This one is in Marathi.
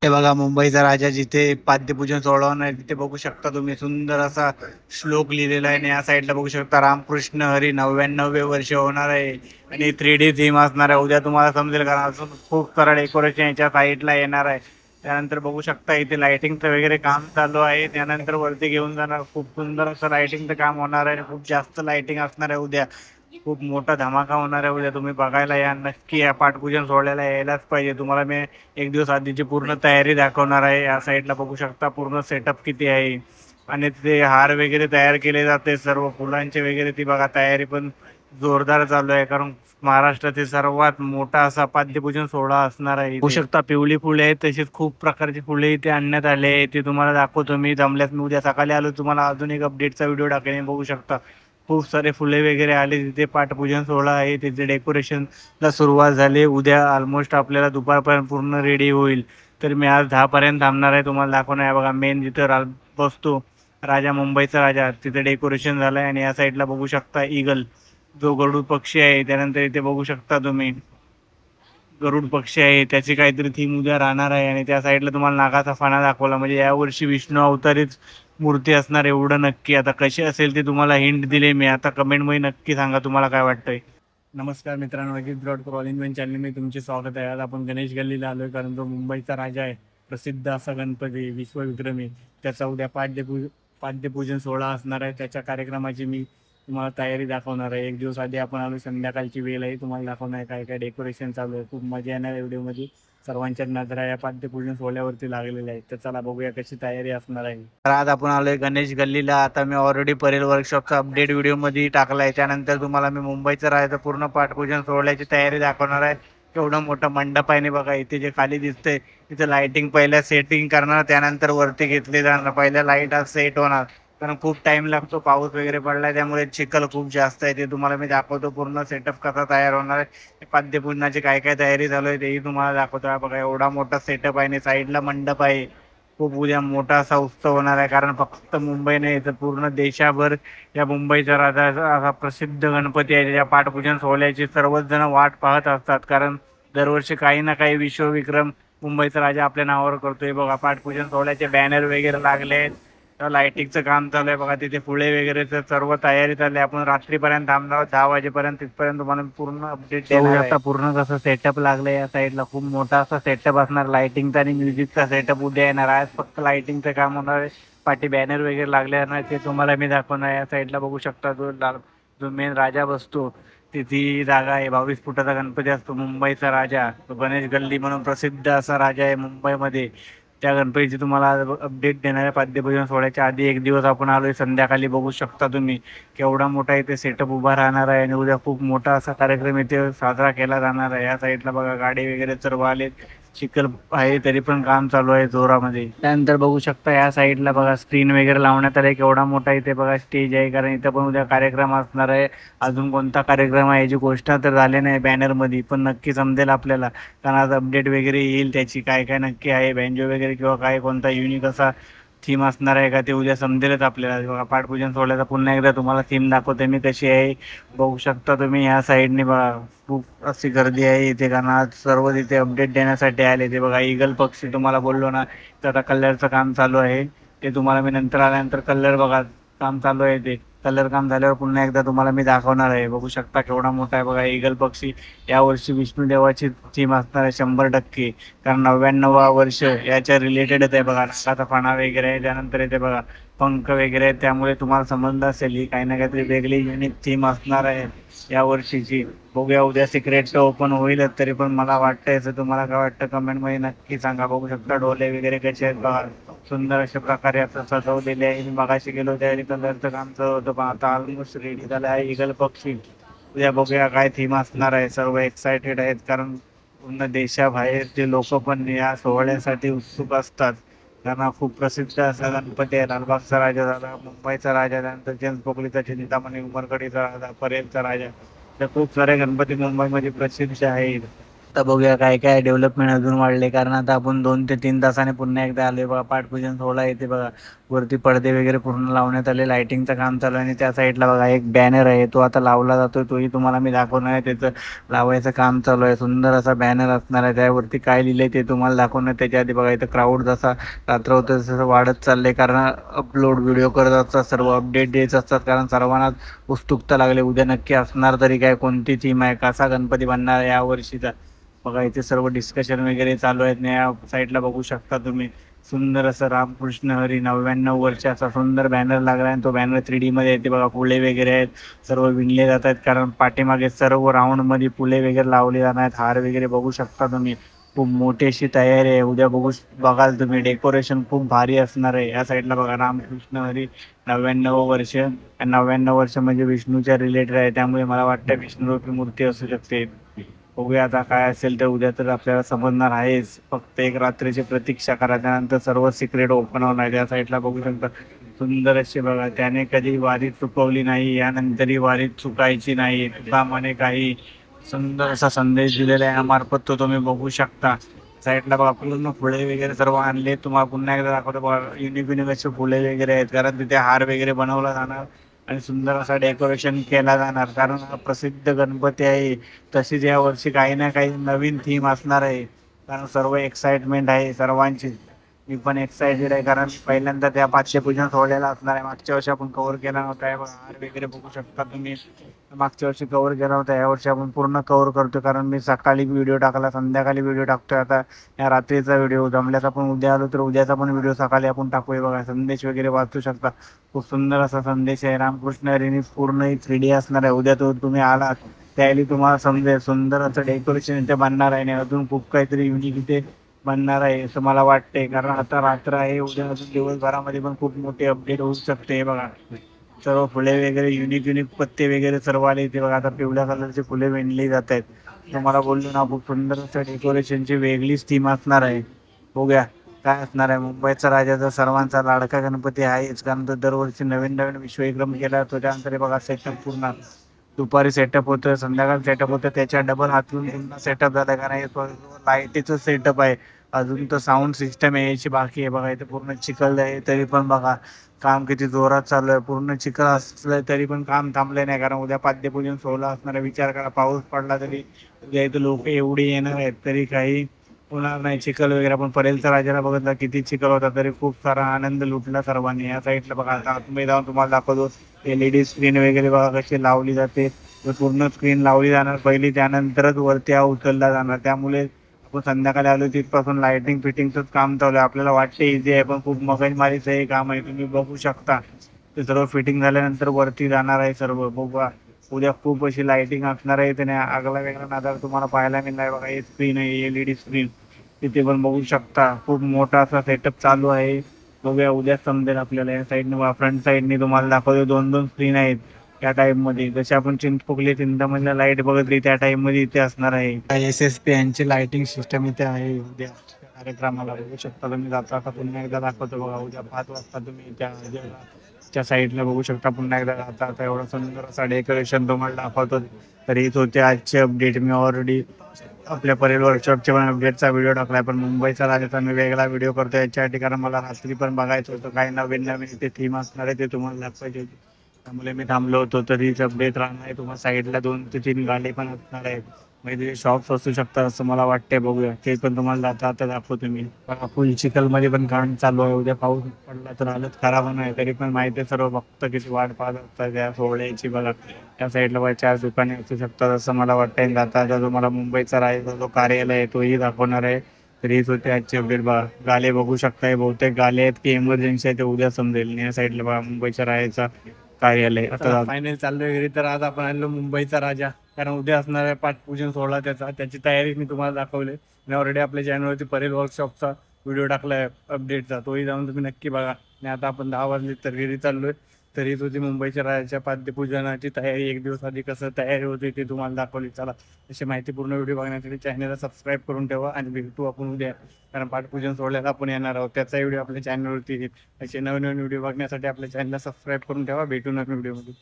हे बघा मुंबईचा राजा जिथे पाद्यपूजन सोहळा होणार आहे तिथे बघू शकता तुम्ही सुंदर असा श्लोक लिहिलेला आहे आणि या साईडला बघू शकता रामकृष्ण हरी 99वे वर्ष होणार आहे आणि 3D थीम असणार आहे. उद्या तुम्हाला समजेल कारण अजून खूप सारा डेकोरेशन याच्या साईडला येणार आहे. त्यानंतर बघू शकता इथे लाइटिंगचं वगैरे काम चालू आहे. त्यानंतर वरती घेऊन जाणार खूप सुंदर असं लाइटिंगचं काम होणार आहे. खूप जास्त लाइटिंग असणार आहे उद्या. खूप मोठा धमाका होणार आहे उद्या. तुम्ही बघायला या नक्की. या पाठपूजन सोहळ्याला यायलाच पाहिजे. तुम्हाला मी एक दिवस आधीची पूर्ण तयारी दाखवणार आहे. या साईडला बघू शकता पूर्ण सेटअप किती आहे आणि ते हार वगैरे तयार केले जाते सर्व फुलांचे वगैरे. ती बघा तयारी पण जोरदार चालू आहे कारण महाराष्ट्रातील सर्वात मोठा असा पाद्यपूजन सोहळा असणार आहे. बघू शकता पिवळी फुले आहेत तसेच खूप प्रकारची फुले इथे आणण्यात आले आहे. ते तुम्हाला दाखवतो मी. जमल्यास मी उद्या सकाळी आलो तुम्हाला अजून एक अपडेटचा व्हिडिओ टाकेन. बघू शकता खूप सारे फुले वगैरे आले तिथे. पाठपूजन सोहळा आहे तिथे. डेकोरेशनला सुरुवात झाली. उद्या ऑलमोस्ट आपल्याला दुपारपर्यंत पूर्ण रेडी होईल. तर मी आज 10 पर्यंत थांबणार आहे तुम्हाला दाखवणार आहे. बघा मेन जिथं बसतो राजा, मुंबईचा राजा, तिथे डेकोरेशन झालंय. आणि या साईडला बघू शकता ईगल जो गरुड पक्षी आहे. त्यानंतर इथे बघू शकता तुम्ही गरुड पक्षी आहे त्याची काहीतरी थीम उद्या राहणार आहे. आणि त्या साईडला तुम्हाला नागाचा फणा दाखवला म्हणजे यावर्षी विष्णू अवतारीच मूर्ती असणार एवढं नक्की. आता कशी असेल ते तुम्हाला हिंट दिले मी. आता कमेंटमध्ये नक्की सांगा तुम्हाला काय वाटतंय. नमस्कार मित्रांनो, Ajit broad for all in one channel मी तुमचे स्वागत आहे. आज आपण गणेश गल्लीला आलोय कारण जो मुंबईचा राजा आहे, प्रसिद्ध असा गणपती विश्वविक्रमी, त्याचा उद्या पाद्यपूजन सोहळा असणार आहे. त्याच्या कार्यक्रमाची मी तुम्हाला तयारी दाखवणार आहे. एक दिवस आधी आपण आलो. संध्याकाळची वेळ आहे. तुम्हाला दाखवणार आहे काय काय डेकोरेशन चालू आहे. खूप मजा येणार आहे व्हिडिओमध्ये. सर्वांच्या नजरा या पाद्यपूजन सोहळ्यावरती लागलेल्या आहेत. तर चला बघूया कशी तयारी असणार आहे. तर आज आपण आलोय गणेश गल्लीला. आता मी ऑलरेडी परेल वर्कशॉपचा अपडेट व्हिडिओमध्ये टाकलाय. त्यानंतर तुम्हाला मी मुंबईचं राहायचं पूर्ण पाठपूजन सोहळ्याची तयारी दाखवणार आहे. केवढं मोठं मंडप आहे. बघा इथे जे खाली दिसतंय तिथे लाइटिंग पहिल्या सेटिंग करणार, त्यानंतर वरती घेतली जाणार. पहिल्या लाईट आज सेट होणार कारण खूप टाइम लागतो. पाऊस वगैरे पडलाय त्यामुळे चिखल खूप जास्त आहे. ते तुम्हाला मी दाखवतो पूर्ण सेटअप कसा तयार होणार आहे. पाद्यपूजनाची काय काय तयारी चालू आहे तेही तुम्हाला दाखवतो आहे. बघा एवढा मोठा सेटअप आहे आणि साईडला मंडप आहे. खूप उद्या मोठा असा उत्सव होणार आहे कारण फक्त मुंबई नाही तर पूर्ण देशाभर या मुंबईचा राजा असा प्रसिद्ध गणपती आहे. त्याच्या पाठपूजन सोहळ्याची सर्वच जण वाट पाहत असतात कारण दरवर्षी काही ना काही विश्वविक्रम मुंबईचा राजा आपल्या नावावर करतोय. बघा पाठपूजन सोहळ्याचे बॅनर वगैरे लागले आहेत. लाइटिंगचं काम चालू आहे. बघा तिथे फुले वगैरे सर्व तयारी चालली आहे. आपण रात्रीपर्यंत थांबणार 10 वाजेपर्यंत. तिथपर्यंत तुम्हाला पूर्ण अपडेट देणार आहे. आता पूर्ण कसं सेटअप लागलं या साईडला. खूप मोठा असा सेटअप असणार. लाइटिंगचा आणि म्युझिकचा सेटअप उद्या येणार. आज फक्त लाइटिंगचं काम होणार आहे. पाठी बॅनर वगैरे लागले ना ते तुम्हाला मी दाखवणार. या साईडला बघू शकता जो मेन राजा बसतो तिथे जागा आहे. 22 फुटाचा गणपती असतो मुंबईचा राजा. तो गणेश गल्ली म्हणून प्रसिद्ध असा राजा आहे मुंबईमध्ये. त्या गणपतीची तुम्हाला अपडेट देणार आहे. पाद्यपूजन सोहळ्याच्या आधी एक दिवस आपण आलोय. संध्याकाळी बघू शकता तुम्ही केवढा मोठा इथे सेटअप उभा राहणार आहे आणि उद्या खूप मोठा असा कार्यक्रम इथे साजरा केला जाणार आहे. या साईडला बघा गाडी वगैरे सर्व आले. चिखल आहे तरी पण काम चालू आहे जोरामध्ये. त्यानंतर बघू शकता या साईडला बघा स्क्रीन वगैरे लावण्यात आले. केवढा मोठा इथे बघा स्टेज आहे कारण इथं पण उद्या कार्यक्रम असणार आहे. अजून कोणता कार्यक्रम आहे याची घोषणा तर झाली नाही बॅनरमध्ये पण नक्की समजेल आपल्याला कारण आज अपडेट वगैरे येईल त्याची. काय काय नक्की आहे बँजो वगैरे किंवा काय कोणता युनिक असा थीम असणार आहे का ते उद्या समजेलच आपल्याला. बघा पाठपूजन सोहळ्याचा पुन्हा एकदा तुम्हाला थीम दाखवते मी कशी आहे. बघू शकता तुम्ही या साईडने बघा खूप अशी गर्दी आहे इथे कारण आज सर्व तिथे अपडेट देण्यासाठी आले. ते बघा ईगल पक्षी तुम्हाला बोललो ना तर आता कलरचं काम चालू आहे. ते तुम्हाला मी नंतर आल्यानंतर कलर बघा काम चालू आहे. ते कलर काम झाल्यावर पुन्हा एकदा तुम्हाला मी दाखवणार आहे. बघू शकता केवढा मोठा आहे बघा ईगल पक्षी. यावर्षी विष्णुदेवाची थीम असणार आहे 100% कारण 99वा वर्ष याच्या रिलेटेडच आहे. बघा नागाचा फणा वगैरे आहे. त्यानंतर इथे बघा पंख वगैरे आहे. त्यामुळे तुम्हाला समजलं असेल ही काही ना काहीतरी वेगळी युनिक थीम असणार आहे या वर्षीची. बघूया उद्या सिक्रेट ओपन होईलच तरी पण मला वाटतंय असं. तुम्हाला काय वाटतं कमेंटमध्ये नक्की सांगा. बघू शकता डोले वगैरे कसे आहेत बघा. सुंदर अशा प्रकारे असं सजवलेले आहे. मी मगाशी गेलो त्यावेळी कलरचं काम चालू होतं पण आता ऑलमोस्ट रेडी झालं आहे ईगल पक्षी. उद्या बघूया काय थीम असणार आहे. सर्व एक्सायटेड आहेत कारण पूर्ण देशाबाहेरचे लोक पण या सोहळ्यासाठी उत्सुक असतात कारण हा खूप प्रसिद्ध असा गणपती आहे. लालबागचा राजा झाला, मुंबईचा राजा, त्यानंतर चिंचपोकळीचा चिंतामणी, उमरकडीचा राजा, परेलचा राजा. तर खूप सारे गणपती मुंबईमध्ये प्रसिद्ध आहेत. आता बघूया काय काय डेव्हलपमेंट अजून वाढले, कारण आता आपण 2 ते 3 तासाने पुन्हा एकदा आलोय बघा. पाठपूजन सोहळा येते बघा. वरती पडदे वगैरे पूर्ण लावण्यात आले, लाइटिंगचं काम चालू आहे आणि त्या साईडला बघा एक बॅनर आहे, तो आता लावला जातोय. तोही तुम्हाला मी दाखवणार आहे. त्याचं लावायचं काम चालू आहे. सुंदर असा बॅनर असणार आहे, त्यावरती काय लिहिलंय ते तुम्हाला दाखवणार. त्याच्या आधी बघा इथं क्राऊड जसा रात्र होतं तसं वाढत चाललंय, कारण अपलोड व्हिडिओ करत असतात, सर्व अपडेट देत असतात, कारण सर्वांनाच उत्सुकता लागली उद्या नक्की असणार तरी काय, कोणती थीम आहे, कसा गणपती बनणार आहे या वर्षीचा. बघा इथे सर्व डिस्कशन वगैरे चालू आहेत. या साईडला बघू शकता तुम्ही सुंदर असं रामकृष्ण हरी 99 वर्षाचा सुंदर बॅनर लागला आणि तो बॅनर 3D मध्ये येते बघा. फुले वगैरे आहेत, सर्व विणले जात आहेत, कारण पाठीमागे सर्व राऊंड मध्ये फुले वगैरे लावले जाणार आहेत. हार वगैरे बघू शकता तुम्ही. खूप मोठी अशी तयारी आहे. उद्या बघाल तुम्ही डेकोरेशन खूप भारी असणार आहे. या साईडला बघा रामकृष्ण हरी 99 वर्ष. 99 वर्ष म्हणजे विष्णूच्या रिलेटेड आहे, त्यामुळे मला वाटतं विष्णुरूपी मूर्ती असू शकते. बघूया आता काय असेल तर उद्या तर आपल्याला समजणार आहेच. फक्त एक रात्रीची प्रतीक्षा करा, त्यानंतर सर्व सिक्रेट ओपन होणार. त्या साईडला बघू शकता सुंदर अशी बघा. त्याने कधी वारी चुकवली नाही, यानंतरही वारी चुकायची नाही, तुका म्हणे काही सुंदर असा संदेश दिलेला आहे यामार्फत, तो तुम्ही बघू शकता. साईडला बघा पूर्ण फुले वगैरे सर्व आणले. तुम्हाला पुन्हा एकदा दाखवतो बघा. युनिक युनिक असे फुले वगैरे आहेत, कारण तिथे हार वगैरे बनवला जाणार आणि सुंदर असा डेकोरेशन केला जाणार, कारण हा प्रसिद्ध गणपती आहे. तशीच या वर्षी काही ना काही नवीन थीम असणार आहे, कारण सर्व एक्साइटमेंट आहे सर्वांची. मी पण एक्साइटेड आहे, कारण पहिल्यांदा त्या पाचशेपूजन सोहळ्याला असणार आहे. मागच्या वर्षी आपण कव्हर केला नव्हता, हे बघा हार वगैरे बघू शकता तुम्ही. मागच्या वर्षी कव्हर केला होता, या वर्षी आपण पूर्ण कव्हर करतो, कारण मी सकाळी व्हिडिओ टाकला, संध्याकाळी व्हिडिओ टाकतोय. आता या रात्रीचा व्हिडिओ जमल्यास आपण उद्या आलो तर उद्याचा पण व्हिडिओ सकाळी आपण टाकूया. बघा संदेश वगैरे वाचू शकता. खूप सुंदर असा संदेश आहे. रामकृष्ण हरीने पूर्ण 3D असणार आहे. उद्या तो तुम्ही आलात त्यावेळी तुम्हाला समजेल. सुंदर असं डेकोरेशन इथे बनणार आहे आणि अजून खूप काहीतरी युनिक इथे बनणार आहे असं मला वाटतंय, कारण आता रात्र आहे. उद्या अजून दिवसभरामध्ये पण खूप मोठी अपडेट होऊ शकते. हे बघा सर्व फुले वगैरे युनिक युनिक पत्ते वगैरे सर्व आले इथे बघा. आता पिवळ्या कलरचे फुले विणली जात आहेत. तुम्हाला बोललो ना, खूप सुंदर असं डेकोरेशनची वेगळीच थीम असणार आहे. बघूया काय असणार आहे. मुंबईचा राजा तर सर्वांचा लाडका गणपती आहेच, कारण तो दरवर्षी नवीन नवीन विश्वविक्रम केला जातो. त्यानंतर हे बघा सेटअप पूर्ण दुपारी सेटअप होतं, संध्याकाळी सेटअप होतं, त्याच्या डबल हातून पुन्हा सेटअप झालं, कारण हे लाईटीचं सेटअप आहे. अजून तर साऊंड सिस्टम यायची बाकी आहे. बघा इथे पूर्ण चिखल आहे, तरी पण बघा काम किती जोरात चालू आहे. पूर्ण चिखल असलं तरी पण काम थांबले नाही, कारण उद्या पाद्यपूजन सोहळा असणार आहे. विचार करा, पाऊस पडला तरी उद्या इथं लोक एवढी येणार आहेत तरी काही होणार नाही. चिखल वगैरे आपण परेलचा राजाला बघितला किती चिखल होता, तरी खूप सारा आनंद लुटला सर्वांनी. या साईडला बघा आता आतमध्ये जाऊन तुम्हाला दाखवतो. LED स्क्रीन वगैरे बघा कशी लावली जाते. पूर्ण स्क्रीन लावली जाणार पहिली, त्यानंतरच वरती हा उचलला जाणार. त्यामुळे आपण संध्याकाळी आलो तिथपासून लाइटिंग फिटिंगच काम चालू आहे. आपल्याला वाटते इझी आहे, पण खूप मगजमारीचं हे काम आहे. तुम्ही बघू शकता ते सर्व फिटिंग झाल्यानंतर वरती जाणार आहे सर्व. बघा उद्या खूप अशी लाइटिंग असणार आहे. त्याने आगला वेगळा नजारा तुम्हाला पाहायला मिळणार. बघा हे स्क्रीन आहे, LED स्क्रीन, तिथे पण बघू शकता. खूप मोठा असा सेटअप चालू आहे. बघूया उद्याच समजेल आपल्याला. या साईडने फ्रंट साईडने तुम्हाला दाखवतो 2-2 स्क्रीन आहेत त्या टाईप मध्ये. जसे आपण चिंचपोकली चिंतामणीला लाईट बघितली त्या टाईप मध्ये इथे असणार आहे. SSP यांची लाइटिंग सिस्टम इथे आहे. उद्या कार्यक्रमाला बघू शकता तुम्ही. जाता आता पुन्हा एकदा दाखवतो बघा. उद्या 5 वाजता तुम्ही त्या साईडला बघू शकता. पुन्हा एकदा जाता आता एवढं सुंदर असा डेकोरेशन तुम्हाला दाखवतो. तर हेच होते आजचे अपडेट. मी ऑलरेडी आपल्या परेल वर्कशॉपचे पण अपडेटचा व्हिडिओ टाकलाय, पण मुंबईचा राजाचा मी वेगळा व्हिडिओ करतो याच्यासाठी, कारण मला रात्री पण बघायचं होतं काही नवीन नवीन इथे थीम असणार आहे ते तुम्हाला दाखवायचे होते. त्यामुळे मी थांबलो होतो. तरीच अपडेट राहणार आहे. तुम्हाला साईडला 2 ते 3 गाडी पण असणार आहेत, म्हणजे शॉप्स असू शकतात असं मला वाटतंय. बघूया ते पण तुम्हाला जाता आता दाखवतो मी. फुल चिखलमध्ये पण काम चालू आहे. उद्या पाऊस पडला तर हालत खराब होणार आहे, तरी पण माहिती आहे सर्व भक्त किती वाट पाहत असतात त्या सोहळ्याची. बघा त्या साईडला 4 दुकाने असू शकतात असं मला वाटतंय. जाता आता तुम्हाला मुंबईचा राजा जो कार्यालय आहे तोही दाखवणार आहे. तर हीच होते आजचे अपडेट. बघा गाले बघू शकताय, बहुतेक गाले आहेत की इमर्जन्सी आहे ते उद्या समजेल. या साईडला बघा मुंबईच्या राजाचा कार्यालय. आता फायनल चाललोय घरी. तर आज आपण आणलो मुंबईचा राजा, कारण उद्या असणार आहे पाठपूजन सोहळा त्याची तयारी मी तुम्हाला दाखवली. मी ऑलरेडी आपल्या चॅनलवरती परेल वर्कशॉपचा व्हिडिओ टाकलाय अपडेटचा, तोही जाऊन तुम्ही नक्की बघा. आणि आता आपण 10 वाजले तर घरी चाललोय. तरीच होती मुंबईच्या राजाच्या पाद्यपूजनाची तयारी. 1 दिवस आधी कसं तयारी होती ते तुम्हाला दाखवली. चला अशी माहितीपूर्ण व्हिडिओ बघण्यासाठी चॅनलला सबस्क्राईब करून ठेवा आणि भेटू आपण उद्या, कारण पाठपूजन सोहळ्याला आपण येणार आहोत. त्याचा व्हिडिओ आपल्या चॅनलवरती येईल. असे नवीन नवीन व्हिडिओ बघण्यासाठी आपल्या चॅनलला सबस्क्राईब करून ठेवा. भेटू नवीन व्हिडिओमध्ये.